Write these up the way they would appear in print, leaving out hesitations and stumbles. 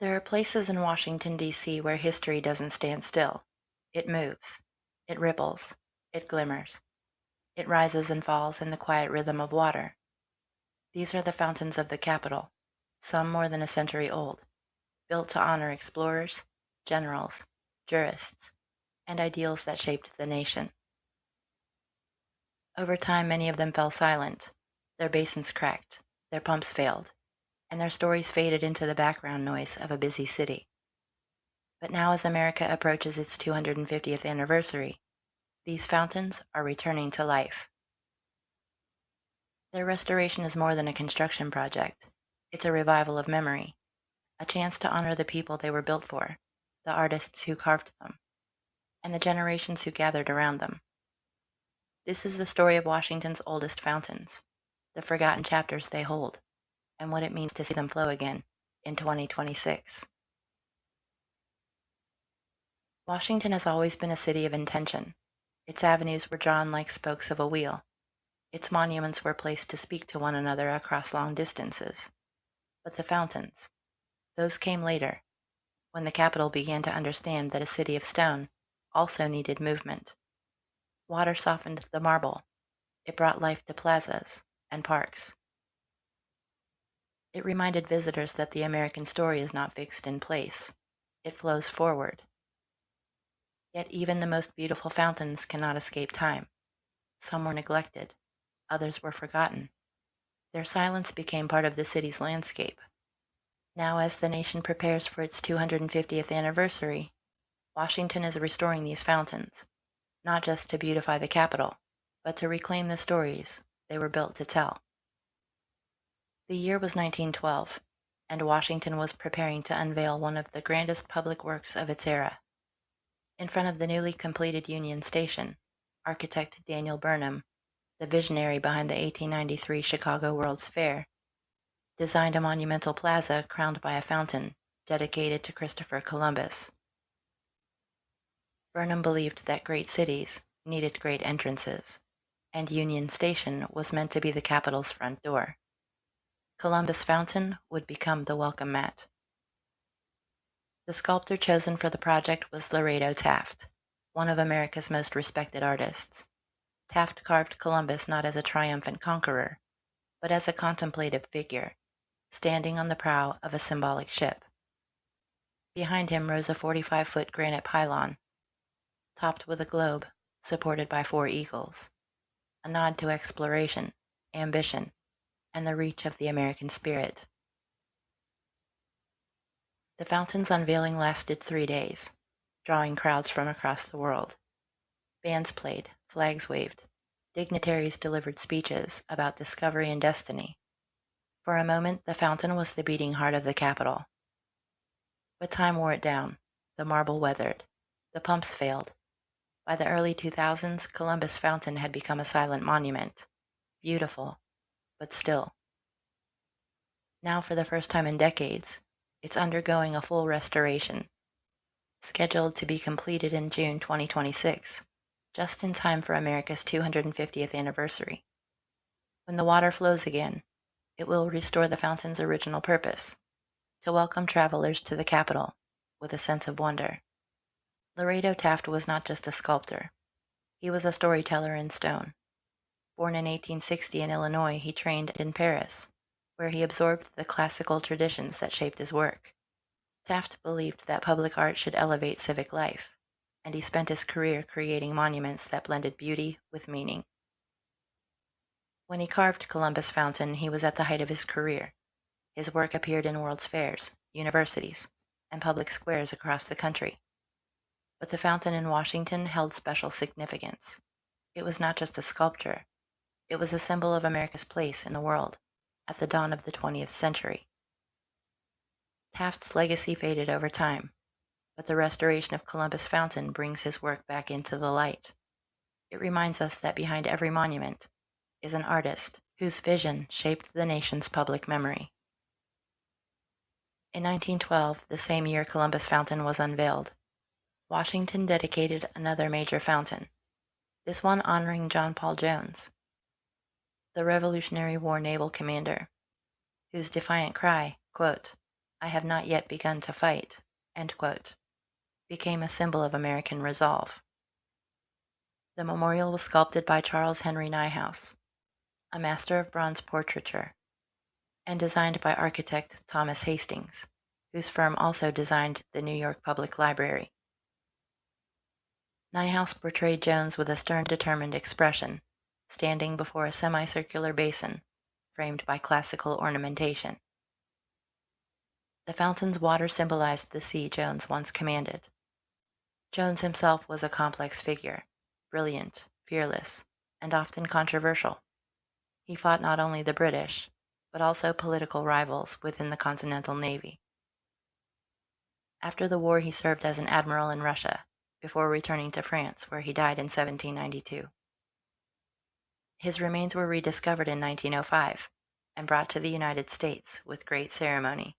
There are places in Washington, D.C. where history doesn't stand still. It moves. It ripples. It glimmers. It rises and falls in the quiet rhythm of water. These are the fountains of the Capitol, some more than a century old, built to honor explorers, generals, jurists, and ideals that shaped the nation. Over time, many of them fell silent. Their basins cracked, their pumps failed, and their stories faded into the background noise of a busy city. But now, as America approaches its 250th anniversary, these fountains are returning to life. Their restoration is more than a construction project. It's a revival of memory, a chance to honor the people they were built for, the artists who carved them, and the generations who gathered around them. This is the story of Washington's oldest fountains, the forgotten chapters they hold, and what it means to see them flow again in 2026. Washington has always been a city of intention. Its avenues were drawn like spokes of a wheel. Its monuments were placed to speak to one another across long distances. But the fountains, those came later, when the Capitol began to understand that a city of stone also needed movement. Water softened the marble. It brought life to plazas and parks. It reminded visitors that the American story is not fixed in place. It flows forward. Yet even the most beautiful fountains cannot escape time. Some were neglected. Others were forgotten. Their silence became part of the city's landscape. Now, as the nation prepares for its 250th anniversary, Washington is restoring these fountains, not just to beautify the Capitol, but to reclaim the stories they were built to tell. The year was 1912, and Washington was preparing to unveil one of the grandest public works of its era. In front of the newly completed Union Station, architect Daniel Burnham, the visionary behind the 1893 Chicago World's Fair, designed a monumental plaza crowned by a fountain dedicated to Christopher Columbus. Burnham believed that great cities needed great entrances, and Union Station was meant to be the Capitol's front door. Columbus Fountain would become the welcome mat. The sculptor chosen for the project was Laredo Taft, one of America's most respected artists. Taft carved Columbus not as a triumphant conqueror, but as a contemplative figure, standing on the prow of a symbolic ship. Behind him rose a 45-foot granite pylon, topped with a globe supported by 4 eagles, a nod to exploration, ambition, and the reach of the American spirit. The fountain's unveiling lasted 3 days, drawing crowds from across the world. Bands played, flags waved, dignitaries delivered speeches about discovery and destiny. For a moment, the fountain was the beating heart of the Capitol. But time wore it down. The marble weathered. The pumps failed. By the early 2000s, Columbus Fountain had become a silent monument. Beautiful, but still. Now, for the first time in decades, it's undergoing a full restoration, scheduled to be completed in June 2026, just in time for America's 250th anniversary. When the water flows again, it will restore the fountain's original purpose, to welcome travelers to the Capitol with a sense of wonder. Laredo Taft was not just a sculptor. He was a storyteller in stone. Born in 1860 in Illinois, he trained in Paris, where he absorbed the classical traditions that shaped his work. Taft believed that public art should elevate civic life, and he spent his career creating monuments that blended beauty with meaning. When he carved Columbus Fountain, he was at the height of his career. His work appeared in world's fairs, universities, and public squares across the country. But the fountain in Washington held special significance. It was not just a sculpture. It was a symbol of America's place in the world at the dawn of the 20th century. Taft's legacy faded over time, but the restoration of Columbus Fountain brings his work back into the light. It reminds us that behind every monument is an artist whose vision shaped the nation's public memory. In 1912, the same year Columbus Fountain was unveiled, Washington dedicated another major fountain, this one honoring John Paul Jones, the Revolutionary War naval commander, whose defiant cry, quote, "I have not yet begun to fight," end quote, became a symbol of American resolve. The memorial was sculpted by Charles Henry Niehaus, a master of bronze portraiture, and designed by architect Thomas Hastings, whose firm also designed the New York Public Library. Niehaus portrayed Jones with a stern, determined expression, standing before a semicircular basin framed by classical ornamentation. The fountain's water symbolized the sea Jones once commanded. Jones himself was a complex figure, brilliant, fearless, and often controversial. He fought not only the British, but also political rivals within the Continental Navy. After the war, he served as an admiral in Russia, before returning to France, where he died in 1792. His remains were rediscovered in 1905 and brought to the United States with great ceremony.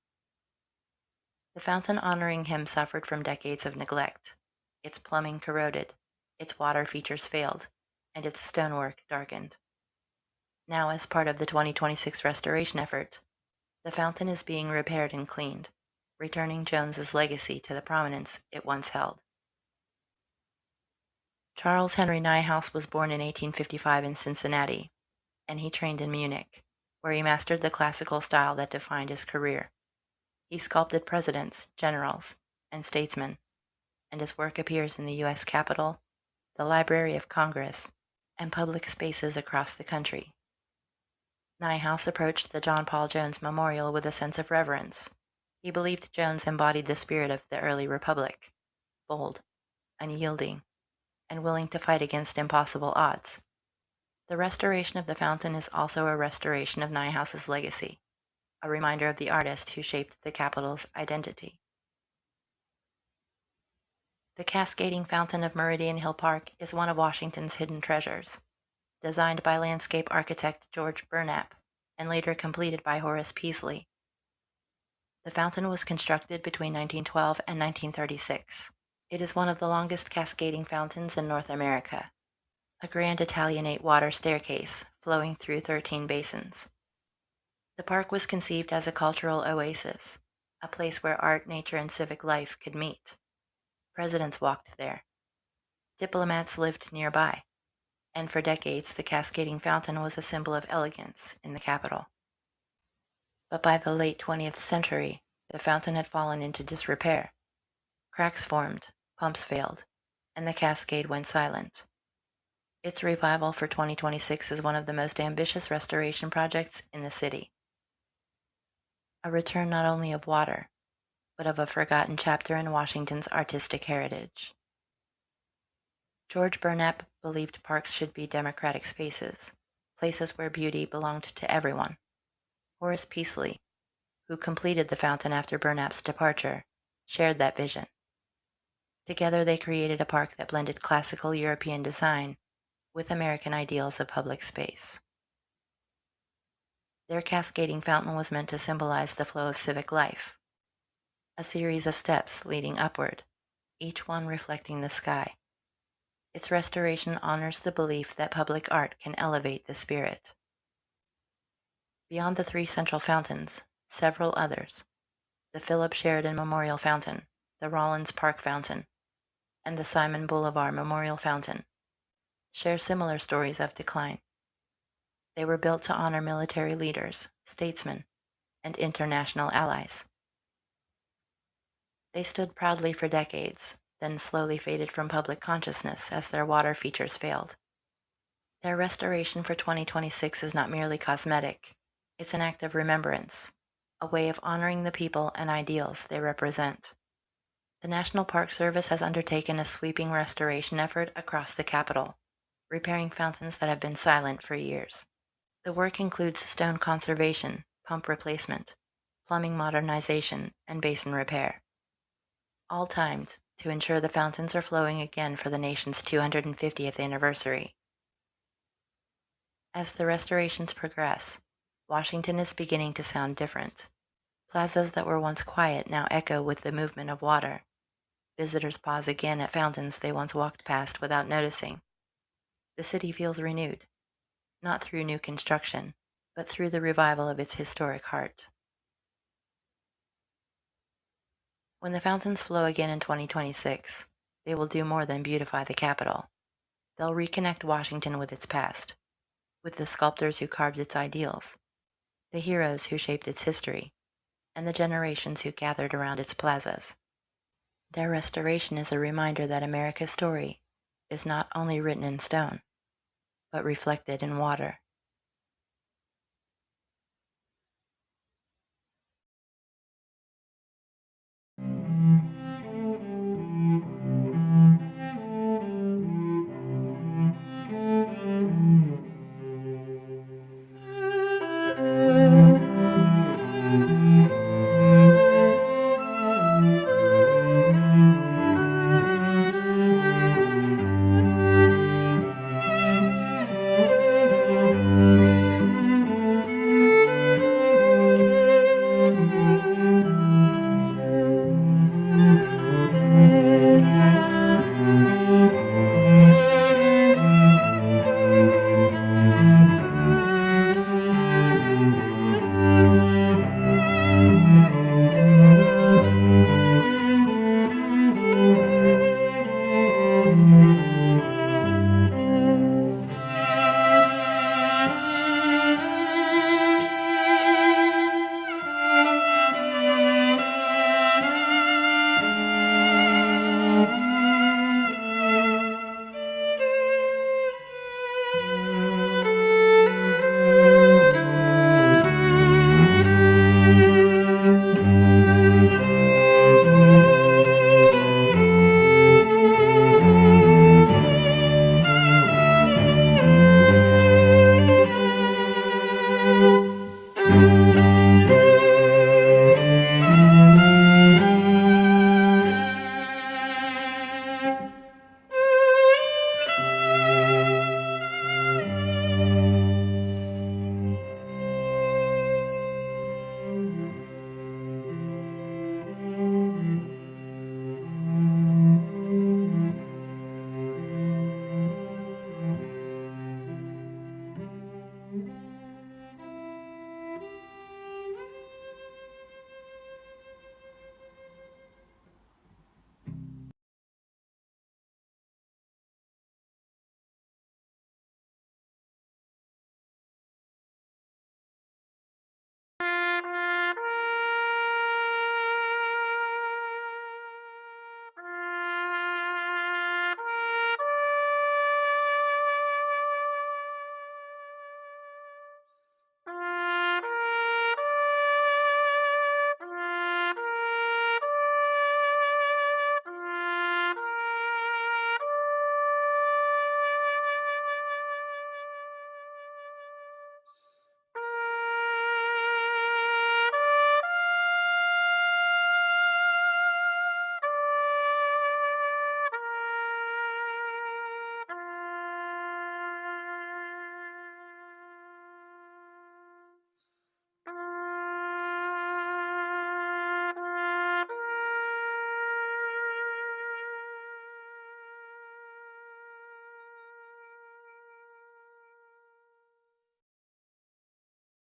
The fountain honoring him suffered from decades of neglect. Its plumbing corroded, its water features failed, and its stonework darkened. Now, as part of the 2026 restoration effort, the fountain is being repaired and cleaned, returning Jones's legacy to the prominence it once held. Charles Henry Niehaus was born in 1855 in Cincinnati, and he trained in Munich, where he mastered the classical style that defined his career. He sculpted presidents, generals, and statesmen, and his work appears in the U.S. Capitol, the Library of Congress, and public spaces across the country. Niehaus approached the John Paul Jones Memorial with a sense of reverence. He believed Jones embodied the spirit of the early republic, bold, unyielding, and willing to fight against impossible odds. The restoration of the fountain is also a restoration of Niehaus's legacy, a reminder of the artist who shaped the Capitol's identity. The cascading fountain of Meridian Hill Park is one of Washington's hidden treasures. Designed by landscape architect George Burnap and later completed by Horace Peasley. The fountain was constructed between 1912 and 1936. It is one of the longest cascading fountains in North America, a grand Italianate water staircase flowing through 13 basins. The park was conceived as a cultural oasis, a place where art, nature, and civic life could meet. Presidents walked there. Diplomats lived nearby, and for decades the cascading fountain was a symbol of elegance in the capital. But by the late 20th century, the fountain had fallen into disrepair. Cracks formed, pumps failed, and the cascade went silent. Its revival for 2026 is one of the most ambitious restoration projects in the city. A return not only of water, but of a forgotten chapter in Washington's artistic heritage. George Burnap believed parks should be democratic spaces, places where beauty belonged to everyone. Horace Peasley, who completed the fountain after Burnap's departure, shared that vision. Together they created a park that blended classical European design with American ideals of public space. Their cascading fountain was meant to symbolize the flow of civic life, a series of steps leading upward, each one reflecting the sky. Its restoration honors the belief that public art can elevate the spirit. Beyond the 3 central fountains, several others, the Philip Sheridan Memorial Fountain, the Rollins Park Fountain, and the Simon Bolivar Memorial Fountain, share similar stories of decline. They were built to honor military leaders, statesmen, and international allies. They stood proudly for decades, then slowly faded from public consciousness as their water features failed. Their restoration for 2026 is not merely cosmetic, it's an act of remembrance, a way of honoring the people and ideals they represent. The National Park Service has undertaken a sweeping restoration effort across the Capitol, repairing fountains that have been silent for years. The work includes stone conservation, pump replacement, plumbing modernization, and basin repair, all timed to ensure the fountains are flowing again for the nation's 250th anniversary. As the restorations progress, Washington is beginning to sound different. Plazas that were once quiet now echo with the movement of water. Visitors pause again at fountains they once walked past without noticing. The city feels renewed, not through new construction, but through the revival of its historic heart. When the fountains flow again in 2026, they will do more than beautify the Capitol. They'll reconnect Washington with its past, with the sculptors who carved its ideals, the heroes who shaped its history, and the generations who gathered around its plazas. Their restoration is a reminder that America's story is not only written in stone, but reflected in water.